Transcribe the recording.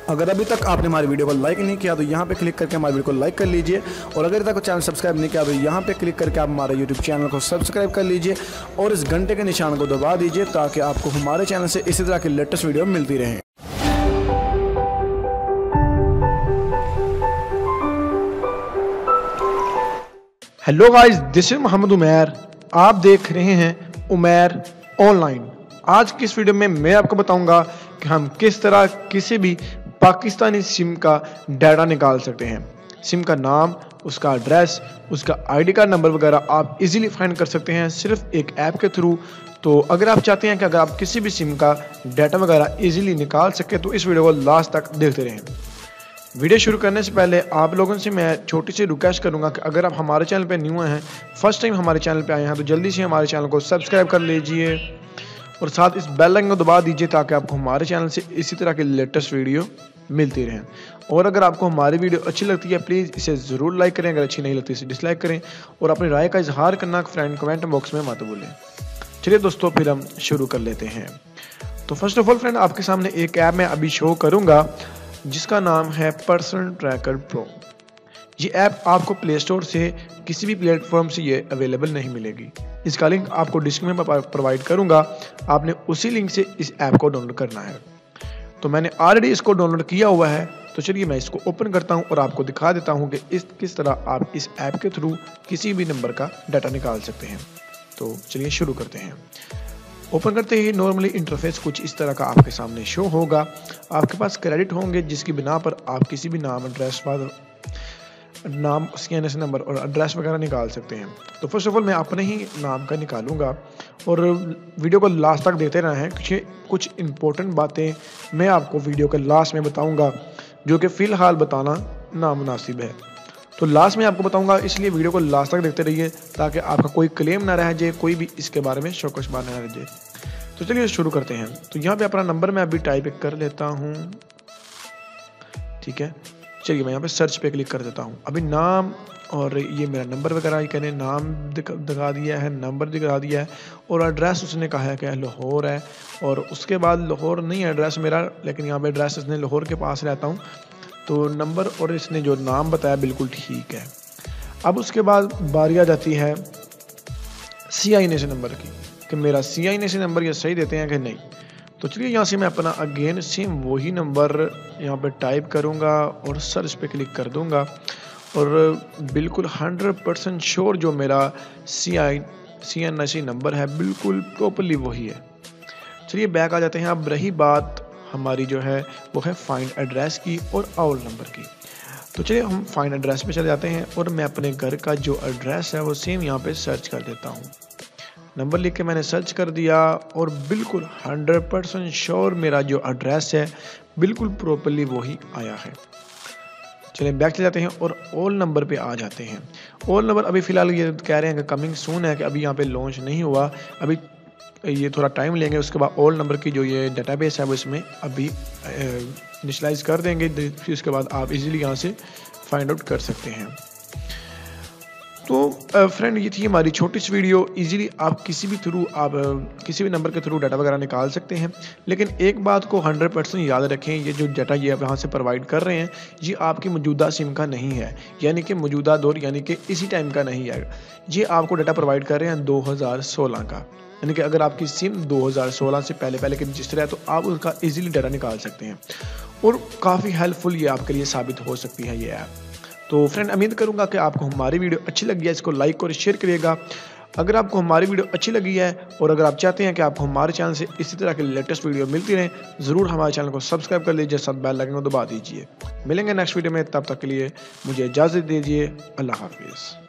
अगर अभी तक आपने हमारी वीडियो को लाइक नहीं किया तो यहाँ पे क्लिक करके हमारी वीडियो को लाइक कर लीजिए, और अगर तक चैनल सब्सक्राइब नहीं किया तो यहाँ पे क्लिक करके आप हमारे यूट्यूब चैनल को सब्सक्राइब कर लीजिए और इस घंटे के निशान को दबा दीजिए ताकि आपको हमारे चैनल से इसी तरह की लेटेस्ट वीडियो मिलती रहे। Hello guys, this is Mohammad Umair. आप देख रहे हैं उमैर ऑनलाइन। आज की इस वीडियो में मैं आपको बताऊंगा कि हम किस तरह किसी भी पाकिस्तानी सिम का डाटा निकाल सकते हैं। सिम का नाम, उसका एड्रेस, उसका आईडी कार्ड नंबर वगैरह आप इजीली फाइंड कर सकते हैं सिर्फ एक ऐप के थ्रू। तो अगर आप चाहते हैं कि अगर आप किसी भी सिम का डाटा वगैरह इजीली निकाल सके तो इस वीडियो को लास्ट तक देखते रहें। वीडियो शुरू करने से पहले आप लोगों से मैं छोटी सी रिक्वेस्ट करूंगा कि अगर आप हमारे चैनल पे न्यू हैं, फर्स्ट टाइम हमारे चैनल पे आए हैं, तो जल्दी से हमारे चैनल को सब्सक्राइब कर लीजिए और साथ इस बेल आइकन को दबा दीजिए ताकि आपको हमारे चैनल से इसी तरह की लेटेस्ट वीडियो मिलती रहें। और अगर आपको हमारी वीडियो अच्छी लगती है प्लीज़ इसे ज़रूर लाइक करें, अगर अच्छी नहीं लगती इसे डिसलाइक करें और अपनी राय का इजहार करना फ्रेंड कमेंट बॉक्स में मत भूलें। चलिए दोस्तों, फिर हम शुरू कर लेते हैं। तो फर्स्ट ऑफ ऑल फ्रेंड, आपके सामने एक ऐप मैं अभी शो करूँगा जिसका नाम है पर्सनल ट्रैकर प्रो। ये ऐप आपको प्ले स्टोर से किसी भी प्लेटफॉर्म से ये अवेलेबल नहीं मिलेगी। इसका लिंक आपको डिस्क्रिप्शन में प्रोवाइड करूंगा, आपने उसी लिंक से इस ऐप को डाउनलोड करना है। तो मैंने ऑलरेडी इसको डाउनलोड किया हुआ है, तो चलिए मैं इसको ओपन करता हूं और आपको दिखा देता हूं कि किस तरह आप इस ऐप के थ्रू किसी भी नंबर का डाटा निकाल सकते हैं। तो चलिए शुरू करते हैं। ओपन करते ही नॉर्मली इंटरफेस कुछ इस तरह का आपके सामने शो होगा। आपके पास क्रेडिट होंगे जिसकी बिना पर आप किसी भी नाम, एड्रेस, नाम, CNS नंबर और एड्रेस वगैरह निकाल सकते हैं। तो फर्स्ट ऑफ ऑल मैं अपने ही नाम का निकालूंगा और वीडियो को लास्ट तक देखते रहें। कुछ इंपॉर्टेंट बातें मैं आपको वीडियो के लास्ट में बताऊंगा जो कि फ़िलहाल बताना नामुनासिब है। तो लास्ट में आपको बताऊंगा, इसलिए वीडियो को लास्ट तक देखते रहिए ताकि आपका कोई क्लेम ना रह जाए, कोई भी इसके बारे में शौकशबार ना रह जाए। तो चलिए शुरू करते हैं। तो यहाँ पे अपना नंबर मैं अभी टाइप कर लेता हूँ, ठीक है। चलिए मैं यहाँ पे सर्च पे क्लिक कर देता हूँ। अभी नाम और ये मेरा नंबर वगैरह ये कहने नाम दिखा दिया है, नंबर दिखा दिया है और एड्रेस उसने कहा है कि लाहौर है। और उसके बाद लाहौर नहीं है एड्रेस मेरा, लेकिन यहाँ पे एड्रेस इसने लाहौर के पास रहता हूँ। तो नंबर और इसने जो नाम बताया बिल्कुल ठीक है। अब उसके बाद बारी आ जाती है CINC नंबर की कि मेरा CINC नंबर ये सही देते हैं कि नहीं। तो चलिए यहाँ से मैं अपना अगेन सेम वही नंबर यहाँ पे टाइप करूँगा और सर्च पे क्लिक कर दूँगा और बिल्कुल 100% श्योर जो मेरा CINC नंबर है बिल्कुल प्रॉपरली वही है। चलिए बैक आ जाते हैं। अब रही बात हमारी जो है वो है फाइंड एड्रेस की और आउल नंबर की। तो चलिए हम फाइंड एड्रेस पे चले जाते हैं और मैं अपने घर का जो एड्रेस है वो सेम यहाँ पे सर्च कर देता हूँ। नंबर लिख के मैंने सर्च कर दिया और बिल्कुल 100% श्योर मेरा जो एड्रेस है बिल्कुल प्रॉपरली वही आया है। चलिए बैक चले जाते हैं और ऑल नंबर पे आ जाते हैं। ऑल नंबर अभी फ़िलहाल ये कह रहे हैं कि कमिंग सून है, कि अभी यहाँ पे लॉन्च नहीं हुआ, अभी ये थोड़ा टाइम लेंगे। उसके बाद ऑल नंबर की जो ये डाटाबेस है वो इसमें अभी इनिशियलाइज कर देंगे, फिर उसके बाद आप इजीली यहाँ से फाइंड आउट कर सकते हैं। तो फ्रेंड, ये थी हमारी छोटी सी वीडियो। इजीली आप किसी भी नंबर के थ्रू डाटा वगैरह निकाल सकते हैं, लेकिन एक बात को 100% याद रखें, ये जो डाटा ये आप यहाँ से प्रोवाइड कर रहे हैं ये आपकी मौजूदा सिम का नहीं है, यानी कि मौजूदा दौर यानी कि इसी टाइम का नहीं है। ये आपको डाटा प्रोवाइड कर रहे हैं 2016 का, यानी कि अगर आपकी सिम 2016 से पहले की रजिस्टर है तो आप उसका इजीली डाटा निकाल सकते हैं और काफ़ी हेल्पफुल ये आपके लिए साबित हो सकती है ये ऐप। तो फ्रेंड, उम्मीद करूंगा कि आपको हमारी वीडियो अच्छी लगी है। इसको लाइक और शेयर करिएगा अगर आपको हमारी वीडियो अच्छी लगी है, और अगर आप चाहते हैं कि आपको हमारे चैनल से इसी तरह की लेटेस्ट वीडियो मिलती रहे, ज़रूर हमारे चैनल को सब्सक्राइब कर लीजिए, साथ बेल आइकन को दबा दीजिए। मिलेंगे नेक्स्ट वीडियो में, तब तक के लिए मुझे इजाज़त दीजिए। अल्लाह हाफिज़।